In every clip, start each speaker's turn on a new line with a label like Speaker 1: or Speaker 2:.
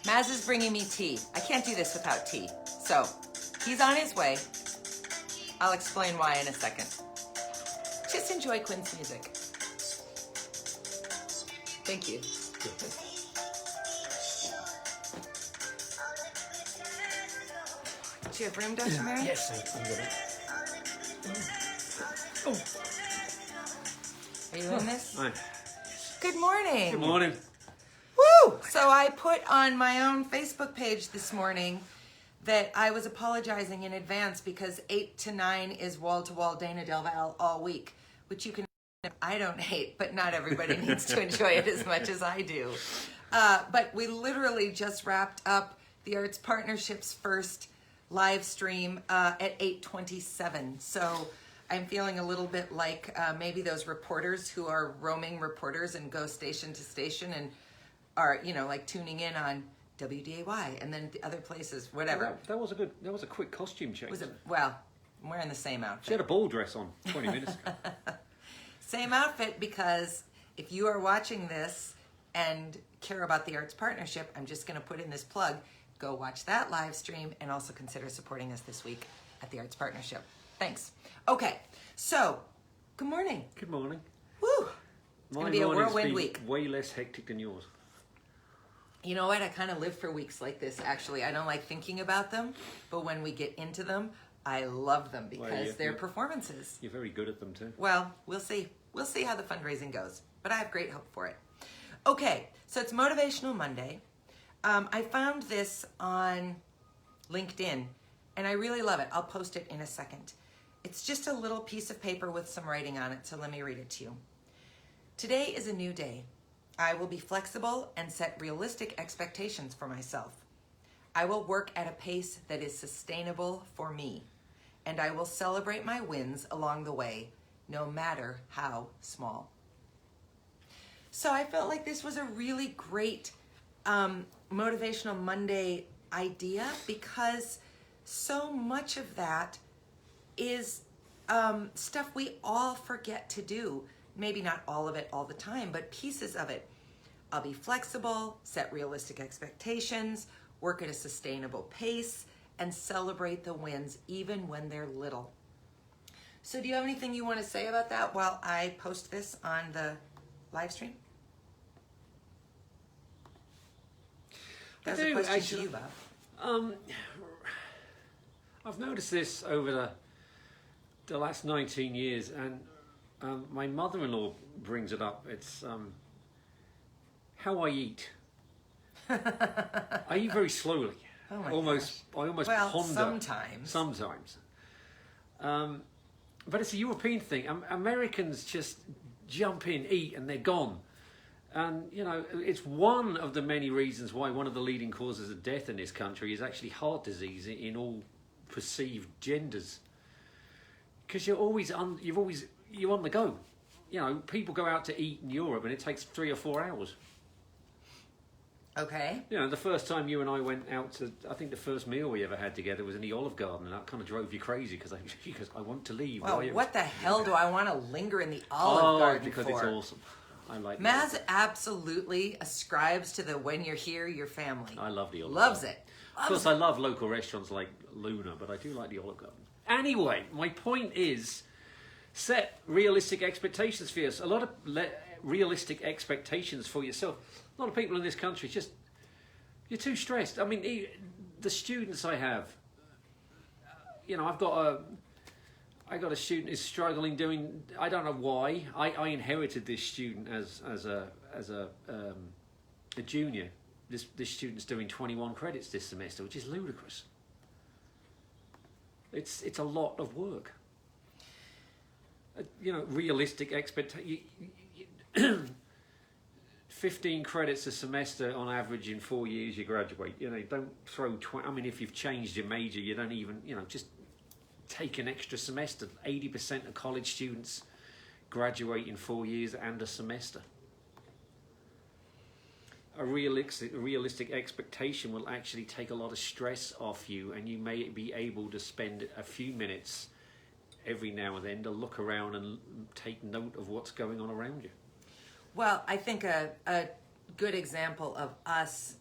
Speaker 1: Maz is bringing me tea. I can't do this without tea. So he's on his way. I'll explain why in a second. Just enjoy Quinn's music. Thank you. Do you have room, Dr. Mary?
Speaker 2: Yes, I'm good.
Speaker 1: Are you in this?
Speaker 2: Hi.
Speaker 1: Good morning.
Speaker 2: Good morning.
Speaker 1: Woo! So I put on my own Facebook page this morning that I was apologizing in advance because 8 to 9 is wall-to-wall Dana Del Val all week, which you can, I don't hate, but not everybody needs to enjoy it as much as I do. But we literally just wrapped up the Arts Partnership's first live stream at 8:27. So I'm feeling a little bit like maybe those reporters who are roaming reporters and go station to station and are, you know, like tuning in on WDAY and then the other places, whatever.
Speaker 2: That was a quick costume change.
Speaker 1: Well, I'm wearing the same outfit.
Speaker 2: She had a ball dress on 20 minutes ago.
Speaker 1: Same outfit, because if you are watching this and care about the Arts Partnership, I'm just going to put in this plug. Go watch that live stream and also consider supporting us this week at the Arts Partnership. Thanks. Okay, so good morning.
Speaker 2: Good morning.
Speaker 1: Woo! It's going to be a whirlwind week.
Speaker 2: Way less hectic than yours.
Speaker 1: You know what? I kind of live for weeks like this, actually. I don't like thinking about them, but when we get into them, I love them because they're performances.
Speaker 2: You're very good at them too.
Speaker 1: Well, we'll see. We'll see how the fundraising goes, but I have great hope for it. Okay, so it's Motivational Monday. I found this on LinkedIn, and I really love it. I'll post it in a second. It's just a little piece of paper with some writing on it, so let me read it to you. Today is a new day. I will be flexible and set realistic expectations for myself. I will work at a pace that is sustainable for me, and I will celebrate my wins along the way, no matter how small. So I felt like this was a really great Motivational Monday idea, because so much of that is stuff we all forget to do. Maybe not all of it all the time, but pieces of it. I'll be flexible, set realistic expectations, work at a sustainable pace, and celebrate the wins even when they're little. So do you have anything you want to say about that while I post this on the live stream? That's a question to you, Bob.
Speaker 2: I've noticed this over the last 19 years, and my mother-in-law brings it up. It's how I eat. I eat very slowly.
Speaker 1: Oh my
Speaker 2: I almost ponder. Sometimes. But it's a European thing. Americans just jump in, eat, and they're gone. And, you know, it's one of the many reasons why one of the leading causes of death in this country is actually heart disease in all perceived genders. Because you're on the go. You know, people go out to eat in Europe and it takes 3 or 4 hours.
Speaker 1: Okay.
Speaker 2: You know, the first time you and I went out to, I think the first meal we ever had together was in the Olive Garden, and that kind of drove you crazy because I want to leave.
Speaker 1: Well, what the hell do I want to linger in the Olive Garden
Speaker 2: because
Speaker 1: for?
Speaker 2: it's awesome. I like it.
Speaker 1: Maz absolutely ascribes to the when you're here, your family.
Speaker 2: I love the Olive
Speaker 1: Loves
Speaker 2: Garden.
Speaker 1: it.
Speaker 2: Of course, I love local restaurants like Luna, but I do like the Olive Garden. Anyway, my point is, set realistic expectations for yourself. A lot of realistic expectations for yourself. A lot of people in this country just, you're too stressed. I mean, the students I have, you know, I got a student who's struggling doing, I don't know why. I inherited this student as a junior. This student's doing 21 credits this semester, which is ludicrous. It's a lot of work. You know, realistic expectation. 15 credits a semester on average in 4 years, you graduate. You know, don't throw 20. I mean, if you've changed your major, you don't even, you know, just take an extra semester. 80% of college students graduate in 4 years and a semester. a realistic expectation will actually take a lot of stress off you, and you may be able to spend a few minutes every now and then to look around and take note of what's going on around you.
Speaker 1: Well, I think a good example of us,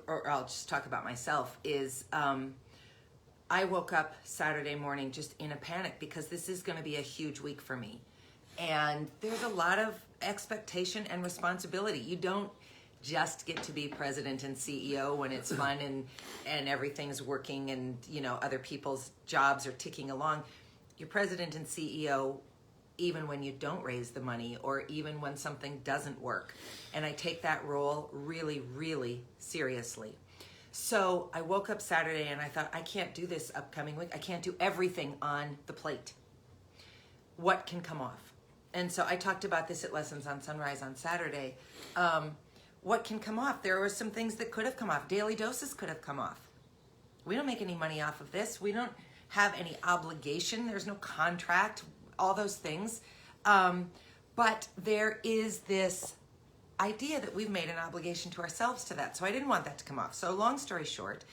Speaker 1: or I'll just talk about myself, is I woke up Saturday morning just in a panic because this is going to be a huge week for me. And there's a lot of expectation and responsibility. You don't just get to be president and CEO when it's fun and everything's working and, you know, other people's jobs are ticking along. You're president and CEO even when you don't raise the money or even when something doesn't work. And I take that role really, really seriously. So I woke up Saturday and I thought, I can't do this upcoming week. I can't do everything on the plate. What can come off? And so I talked about this at Lessons on Sunrise on Saturday. What can come off? There were some things that could have come off. Daily Doses could have come off. We don't make any money off of this. We don't have any obligation. There's no contract, all those things. But there is this idea that we've made an obligation to ourselves to that. So I didn't want that to come off. So long story short,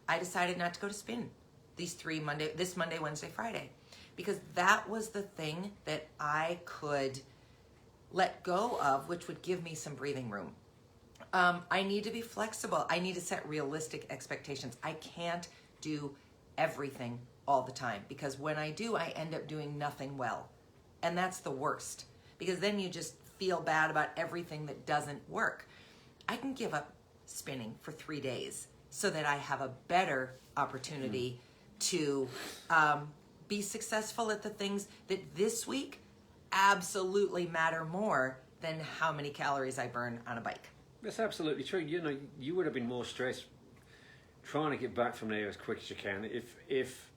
Speaker 1: I decided not to go to spin this Monday, Wednesday, Friday, because that was the thing that I could let go of, which would give me some breathing room. I need to be flexible. I need to set realistic expectations. I can't do everything all the time, because when I do, I end up doing nothing well. And that's the worst, because then you just feel bad about everything that doesn't work. I can give up spinning for 3 days so that I have a better opportunity to be successful at the things that this week absolutely matter more than how many calories I burn on a bike.
Speaker 2: That's absolutely true. You know, you would have been more stressed trying to get back from there as quick as you can if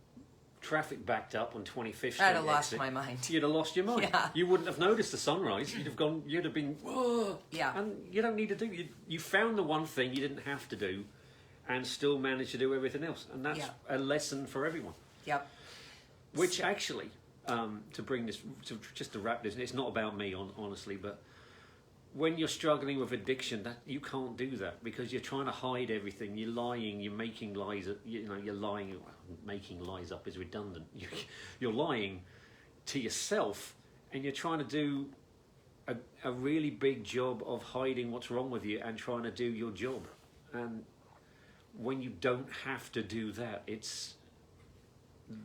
Speaker 2: traffic backed up on 25th Street.
Speaker 1: I'd have lost my mind.
Speaker 2: You'd have lost your mind.
Speaker 1: Yeah.
Speaker 2: You wouldn't have noticed the sunrise. You'd have been, whoa.
Speaker 1: Yeah.
Speaker 2: And you don't need to do, you found the one thing you didn't have to do and still managed to do everything else. And that's a lesson for everyone.
Speaker 1: Yep.
Speaker 2: Which actually, to bring this, just to wrap this, it's not about me, honestly, but when you're struggling with addiction, that you can't do that because you're trying to hide everything. You're lying. You're making lies. You're lying. Making lies up is redundant. You're lying to yourself, and you're trying to do a really big job of hiding what's wrong with you and trying to do your job. And when you don't have to do that,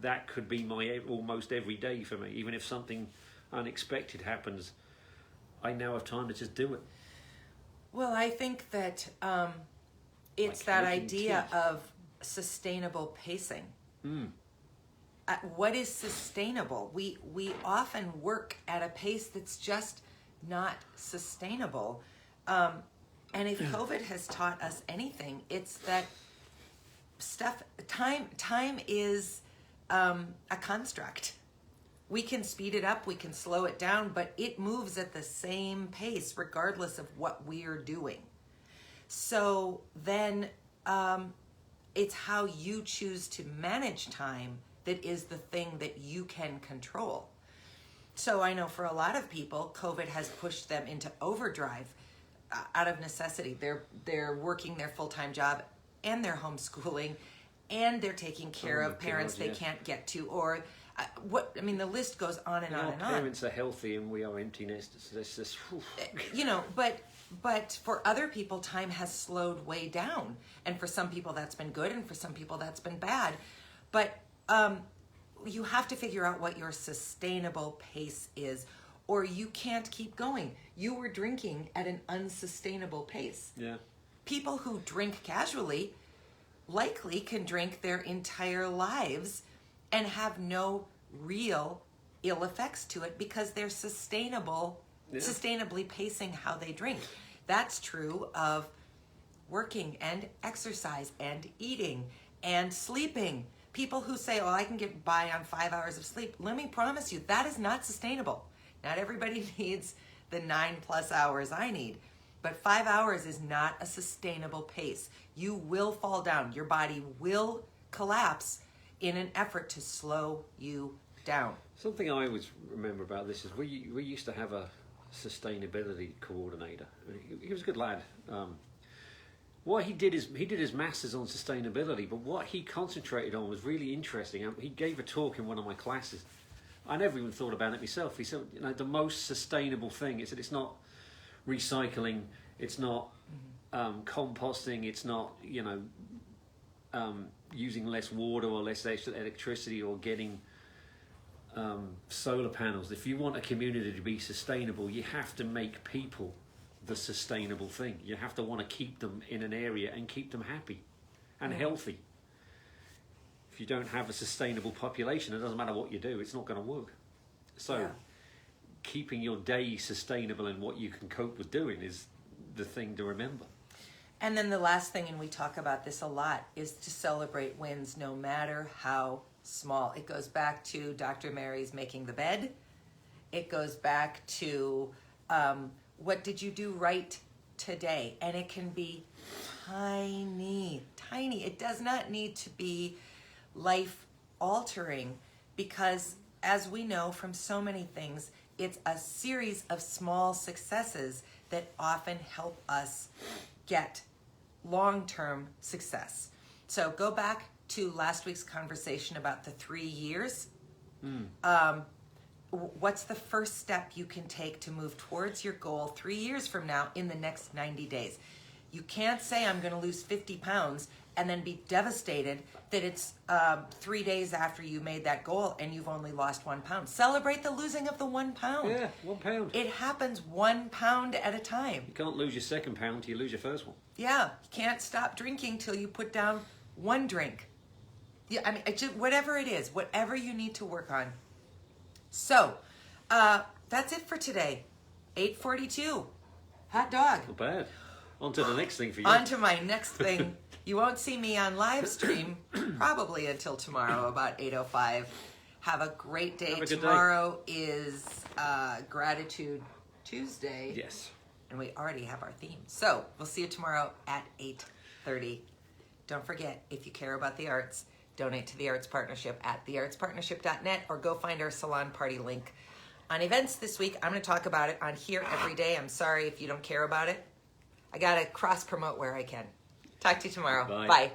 Speaker 2: that could be my almost every day for me. Even if something unexpected happens, I now have time to just do it.
Speaker 1: Well, I think that it's
Speaker 2: Like
Speaker 1: that
Speaker 2: making
Speaker 1: idea
Speaker 2: tea.
Speaker 1: of sustainable pacing. What is sustainable? We often work at a pace that's just not sustainable. And if COVID has taught us anything, it's that time is a construct. We can speed it up, we can slow it down, but it moves at the same pace regardless of what we're doing. So then it's how you choose to manage time that is the thing that you can control. So I know for a lot of people, COVID has pushed them into overdrive out of necessity. They're working their full-time job and they're homeschooling and they're taking care of parents they can't get to, or the list goes on and on and on.
Speaker 2: Parents are healthy and we are empty nesters. This is,
Speaker 1: but for other people, time has slowed way down, and for some people that's been good, and for some people that's been bad. But you have to figure out what your sustainable pace is, or you can't keep going. You were drinking at an unsustainable pace.
Speaker 2: Yeah.
Speaker 1: People who drink casually likely can drink their entire lives and have no real ill effects to it because they're sustainably pacing how they drink. That's true of working and exercise and eating and sleeping. People who say, oh, I can get by on 5 hours of sleep. Let me promise you, that is not sustainable. Not everybody needs the 9+ hours I need, but 5 hours is not a sustainable pace. You will fall down. Your body will collapse in an effort to slow you down.
Speaker 2: Something I always remember about this is we used to have a sustainability coordinator. He was a good lad. What he did is he did his masters on sustainability, but what he concentrated on was really interesting. He gave a talk in one of my classes. I never even thought about it myself. He said, the most sustainable thing. He said it's not recycling, it's not composting, it's not using less water or less electricity or getting solar panels. If you want a community to be sustainable, you have to make people the sustainable thing. You have to want to keep them in an area and keep them happy and healthy. If you don't have a sustainable population, it doesn't matter what you do, it's not going to work. So keeping your day sustainable and what you can cope with doing is the thing to remember.
Speaker 1: And then the last thing, and we talk about this a lot, is to celebrate wins no matter how small. It goes back to Dr. Mary's making the bed. It goes back to what did you do right today? And it can be tiny, tiny. It does not need to be life altering, because as we know from so many things, it's a series of small successes that often help us get long-term success. So go back to last week's conversation about the 3 years. What's the first step you can take to move towards your goal 3 years from now in the next 90 days? You can't say I'm going to lose 50 pounds and then be devastated that it's 3 days after you made that goal and you've only lost 1 pound. Celebrate the losing of the 1 pound.
Speaker 2: Yeah, 1 pound.
Speaker 1: It happens 1 pound at a time.
Speaker 2: You can't lose your second pound till you lose your first one.
Speaker 1: Yeah, you can't stop drinking till you put down 1 drink. Yeah, I mean, whatever it is, whatever you need to work on. So, that's it for today. 8:42. Hot dog.
Speaker 2: Not bad. On to the next thing for you.
Speaker 1: On to my next thing. You won't see me on live stream probably until tomorrow about 8:05. Have a great day.
Speaker 2: Have a good
Speaker 1: Tomorrow is Gratitude Tuesday.
Speaker 2: Yes.
Speaker 1: And we already have our theme. So we'll see you tomorrow at 8:30. Don't forget, if you care about the arts, donate to the Arts Partnership at theartspartnership.net or go find our salon party link. On events this week, I'm going to talk about it on here every day. I'm sorry if you don't care about it. I got to cross promote where I can. Talk to you tomorrow.
Speaker 2: Bye.
Speaker 1: Bye.